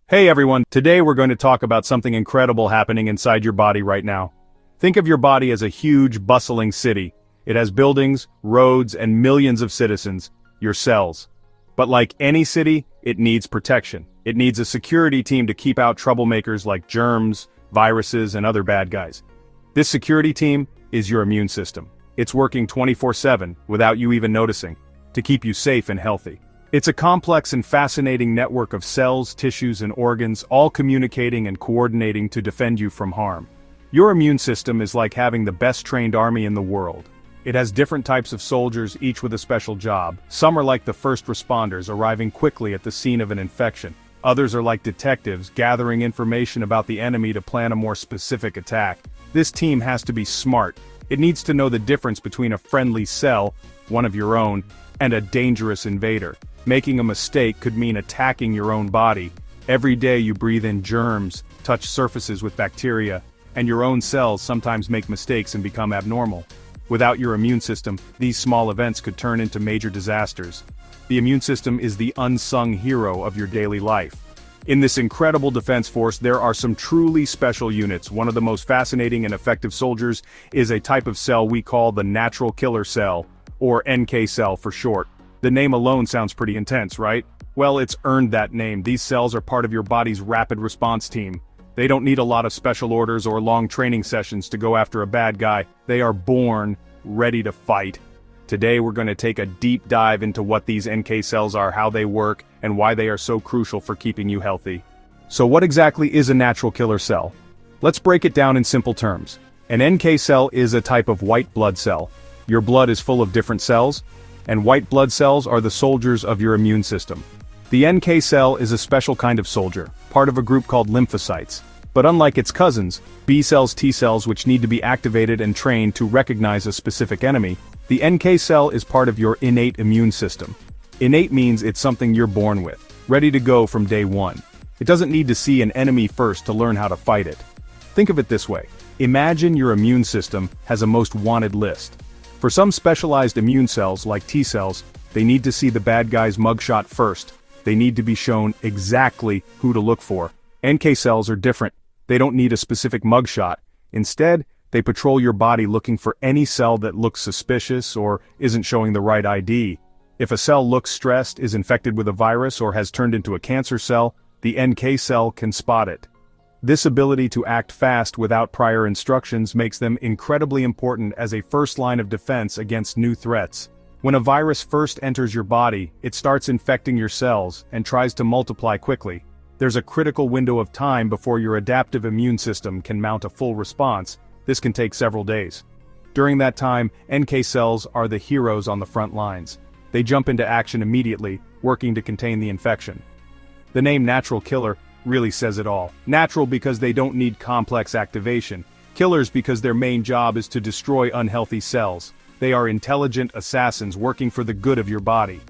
Hey everyone, today we're going to talk about something incredible happening inside your body right now. Think of your body as a huge, bustling city. It has buildings, roads, and millions of citizens, your cells. But like any city, it needs protection. It needs a security team to keep out troublemakers like germs, viruses, and other bad guys. This security team is your immune system. It's working 24/7, without you even noticing, to keep you safe and healthy. It's a complex and fascinating network of cells, tissues, and organs, all communicating and coordinating to defend you from harm. Your immune system is like having the best-trained army in the world. It has different types of soldiers, each with a special job. Some are like the first responders, arriving quickly at the scene of an infection. Others are like detectives, gathering information about the enemy to plan a more specific attack. This team has to be smart. It needs to know the difference between a friendly cell, one of your own, and a dangerous invader. Making a mistake could mean attacking your own body. Every day you breathe in germs, touch surfaces with bacteria, and your own cells sometimes make mistakes and become abnormal. Without your immune system, these small events could turn into major disasters. The immune system is the unsung hero of your daily life. In this incredible defense force, there are some truly special units. One of the most fascinating and effective soldiers is a type of cell we call the natural killer cell, or NK cell for short. The name alone sounds pretty intense, right? Well, it's earned that name. These cells are part of your body's rapid response team. They don't need a lot of special orders or long training sessions to go after a bad guy. They are born ready to fight. Today we're going to take a deep dive into what these NK cells are, how they work, and why they are so crucial for keeping you healthy. So what exactly is a natural killer cell? Let's break it down in simple terms. An NK cell is a type of white blood cell. Your blood is full of different cells, and white blood cells are the soldiers of your immune system. The NK cell is a special kind of soldier, part of a group called lymphocytes. But unlike its cousins, B cells, T cells, which need to be activated and trained to recognize a specific enemy, the NK cell is part of your innate immune system. Innate means it's something you're born with, ready to go from day one. It doesn't need to see an enemy first to learn how to fight it. Think of it this way. Imagine your immune system has a most wanted list. For some specialized immune cells, like T cells, they need to see the bad guy's mugshot first. They need to be shown exactly who to look for. NK cells are different. They don't need a specific mugshot. Instead, they patrol your body looking for any cell that looks suspicious or isn't showing the right ID. If a cell looks stressed, is infected with a virus, or has turned into a cancer cell, the NK cell can spot it. This ability to act fast without prior instructions makes them incredibly important as a first line of defense against new threats. When a virus first enters your body, it starts infecting your cells and tries to multiply quickly. There's a critical window of time before your adaptive immune system can mount a full response. This can take several days. During that time, NK cells are the heroes on the front lines. They jump into action immediately, working to contain the infection. The name natural killer really says it all. Natural because they don't need complex activation. Killers because their main job is to destroy unhealthy cells. They are intelligent assassins working for the good of your body.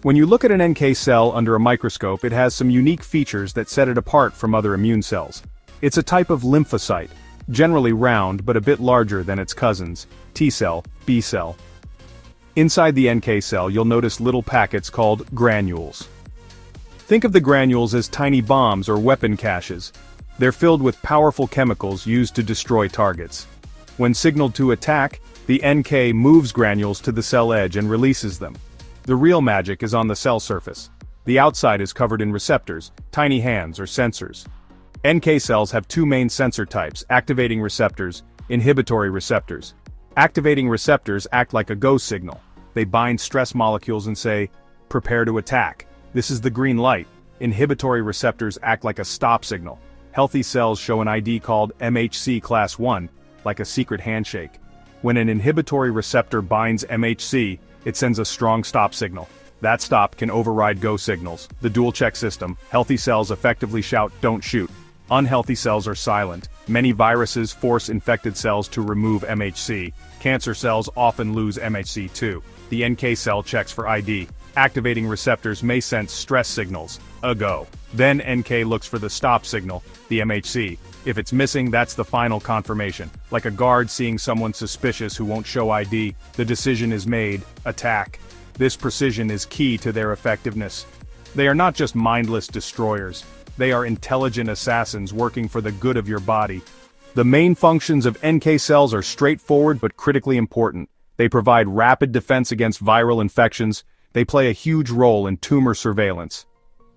When you look at an NK cell under a microscope, it has some unique features that set it apart from other immune cells. It's a type of lymphocyte, generally round but a bit larger than its cousins, T cell, B cell. Inside the NK cell, you'll notice little packets called granules. Think of the granules as tiny bombs or weapon caches. They're filled with powerful chemicals used to destroy targets. When signaled to attack, the NK moves granules to the cell edge and releases them. The real magic is on the cell surface. The outside is covered in receptors, tiny hands or sensors. NK cells have two main sensor types: activating receptors, inhibitory receptors. Activating receptors act like a go signal. They bind stress molecules and say, "Prepare to attack." This is the green light. Inhibitory receptors act like a stop signal. Healthy cells show an ID called MHC class 1, like a secret handshake. When an inhibitory receptor binds MHC, it sends a strong stop signal. That stop can override go signals. The dual check system. Healthy cells effectively shout, "Don't shoot." Unhealthy cells are silent. Many viruses force infected cells to remove MHC. Cancer cells often lose MHC too. The NK cell checks for ID. Activating receptors may sense stress signals, a go. Then NK looks for the stop signal, the MHC. If it's missing, that's the final confirmation. Like a guard seeing someone suspicious who won't show ID, the decision is made, attack. This precision is key to their effectiveness. They are not just mindless destroyers. They are intelligent assassins working for the good of your body. The main functions of NK cells are straightforward but critically important. They provide rapid defense against viral infections. They play a huge role in tumor surveillance.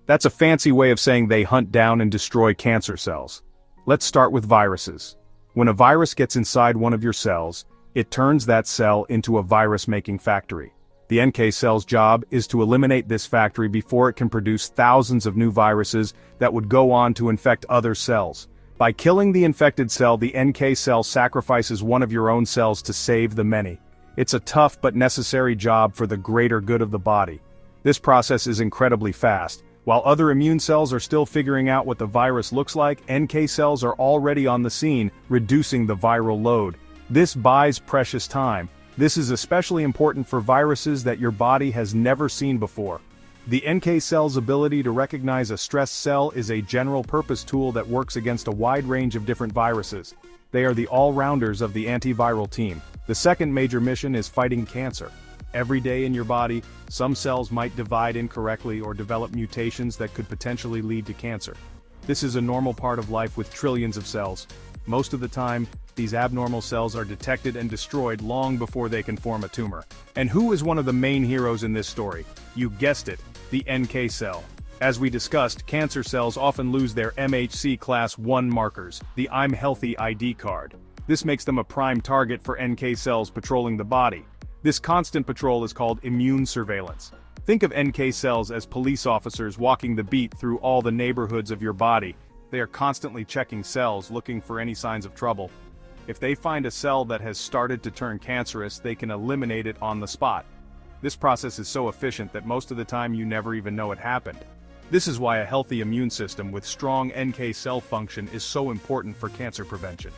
That's a fancy way of saying they hunt down and destroy cancer cells. Let's start with viruses. When a virus gets inside one of your cells, it turns that cell into a virus-making factory. The NK cell's job is to eliminate this factory before it can produce thousands of new viruses that would go on to infect other cells. By killing the infected cell, the NK cell sacrifices one of your own cells to save the many. It's a tough but necessary job for the greater good of the body. This process is incredibly fast. While other immune cells are still figuring out what the virus looks like, NK cells are already on the scene, reducing the viral load. This buys precious time. This is especially important for viruses that your body has never seen before. The NK cell's ability to recognize a stressed cell is a general-purpose tool that works against a wide range of different viruses. They are the all-rounders of the antiviral team. The second major mission is fighting cancer. Every day in your body, some cells might divide incorrectly or develop mutations that could potentially lead to cancer. This is a normal part of life with trillions of cells. Most of the time, these abnormal cells are detected and destroyed long before they can form a tumor. And who is one of the main heroes in this story? You guessed it, the NK cell. As we discussed, cancer cells often lose their MHC class I markers, the I'm healthy ID card. This makes them a prime target for NK cells patrolling the body. This constant patrol is called immune surveillance. Think of NK cells as police officers walking the beat through all the neighborhoods of your body. They are constantly checking cells, looking for any signs of trouble. If they find a cell that has started to turn cancerous, they can eliminate it on the spot. This process is so efficient that most of the time you never even know it happened. This is why a healthy immune system with strong NK cell function is so important for cancer prevention.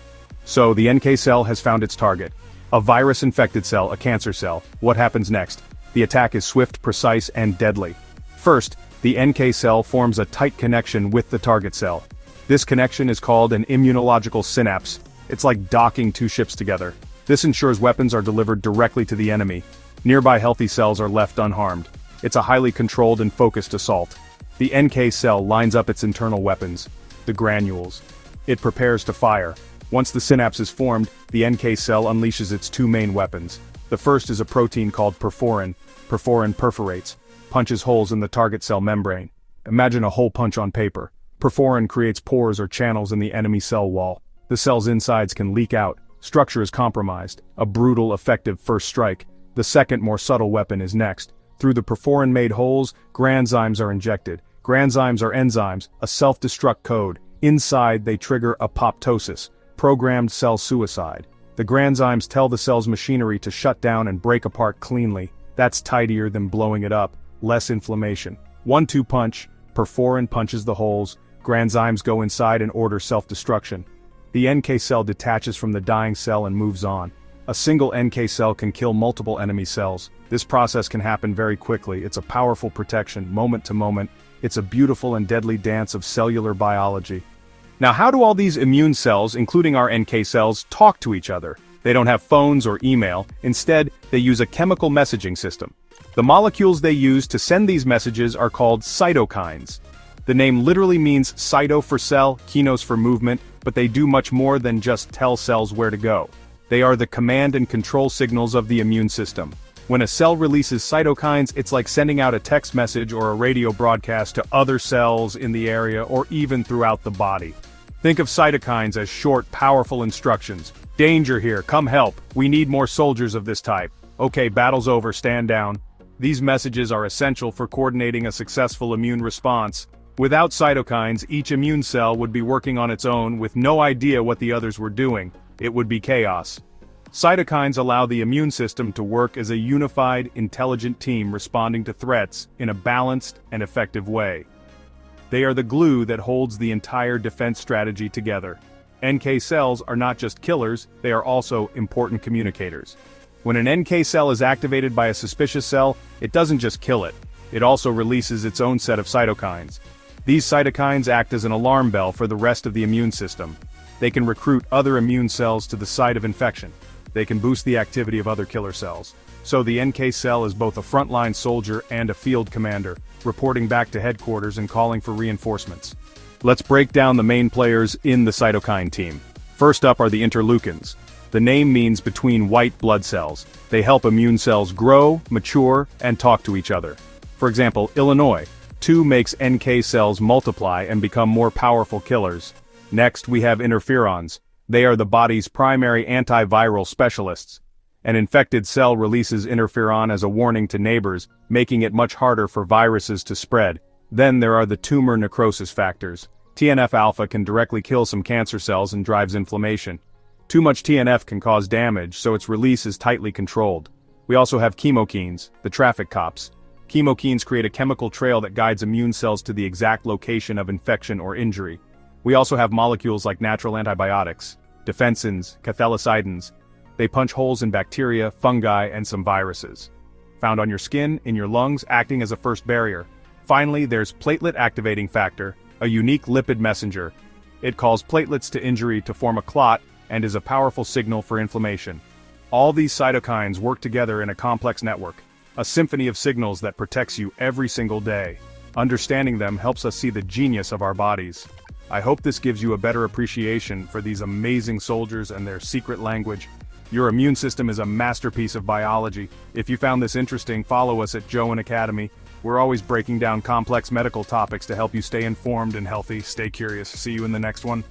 So the NK cell has found its target. A virus-infected cell, a cancer cell. What happens next? The attack is swift, precise, and deadly. First, the NK cell forms a tight connection with the target cell. This connection is called an immunological synapse. It's like docking two ships together. This ensures weapons are delivered directly to the enemy. Nearby healthy cells are left unharmed. It's a highly controlled and focused assault. The NK cell lines up its internal weapons, the granules. It prepares to fire. Once the synapse is formed, the NK cell unleashes its two main weapons. The first is a protein called perforin. Perforin perforates, punches holes in the target cell membrane. Imagine a hole punch on paper. Perforin creates pores or channels in the enemy cell wall. The cell's insides can leak out. Structure is compromised. A brutal, effective first strike. The second, more subtle weapon is next. Through the perforin-made holes, granzymes are injected. Granzymes are enzymes, a self-destruct code. Inside, they trigger apoptosis, programmed cell suicide. The granzymes tell the cell's machinery to shut down and break apart cleanly. That's tidier than blowing it up, less inflammation. 1-2 punch, perforin punches the holes, granzymes go inside and order self-destruction. The NK cell detaches from the dying cell and moves on. A single NK cell can kill multiple enemy cells. This process can happen very quickly. It's a powerful protection, moment to moment. It's a beautiful and deadly dance of cellular biology. Now, how do all these immune cells, including our NK cells, talk to each other? They don't have phones or email. Instead, they use a chemical messaging system. The molecules they use to send these messages are called cytokines. The name literally means cyto for cell, kinos for movement, but they do much more than just tell cells where to go. They are the command and control signals of the immune system. When a cell releases cytokines, it's like sending out a text message or a radio broadcast to other cells in the area or even throughout the body. Think of cytokines as short, powerful instructions. Danger here, come help, we need more soldiers of this type. Okay, battle's over, stand down. These messages are essential for coordinating a successful immune response. Without cytokines, each immune cell would be working on its own with no idea what the others were doing. It would be chaos. Cytokines allow the immune system to work as a unified, intelligent team responding to threats in a balanced and effective way. They are the glue that holds the entire defense strategy together. NK cells are not just killers, they are also important communicators. When an NK cell is activated by a suspicious cell, it doesn't just kill it. It also releases its own set of cytokines. These cytokines act as an alarm bell for the rest of the immune system. They can recruit other immune cells to the site of infection. They can boost the activity of other killer cells. So the NK cell is both a frontline soldier and a field commander, reporting back to headquarters and calling for reinforcements. Let's break down the main players in the cytokine team. First up are the interleukins. The name means between white blood cells. They help immune cells grow, mature, and talk to each other. For example, Illinois, 2 makes NK cells multiply and become more powerful killers. Next, we have interferons. They are the body's primary antiviral specialists. An infected cell releases interferon as a warning to neighbors, making it much harder for viruses to spread. Then there are the tumor necrosis factors. TNF-alpha can directly kill some cancer cells and drives inflammation. Too much TNF can cause damage, so its release is tightly controlled. We also have chemokines, the traffic cops. Chemokines create a chemical trail that guides immune cells to the exact location of infection or injury. We also have molecules like natural antibiotics, defensins, cathelicidins. They punch holes in bacteria, fungi, and some viruses. Found on your skin, in your lungs, acting as a first barrier. Finally, there's platelet activating factor, a unique lipid messenger. It calls platelets to injury to form a clot and is a powerful signal for inflammation. All these cytokines work together in a complex network, a symphony of signals that protects you every single day. Understanding them helps us see the genius of our bodies. I hope this gives you a better appreciation for these amazing soldiers and their secret language. Your immune system is a masterpiece of biology. If you found this interesting, follow us at Joen Academy. We're always breaking down complex medical topics to help you stay informed and healthy. Stay curious. See you in the next one.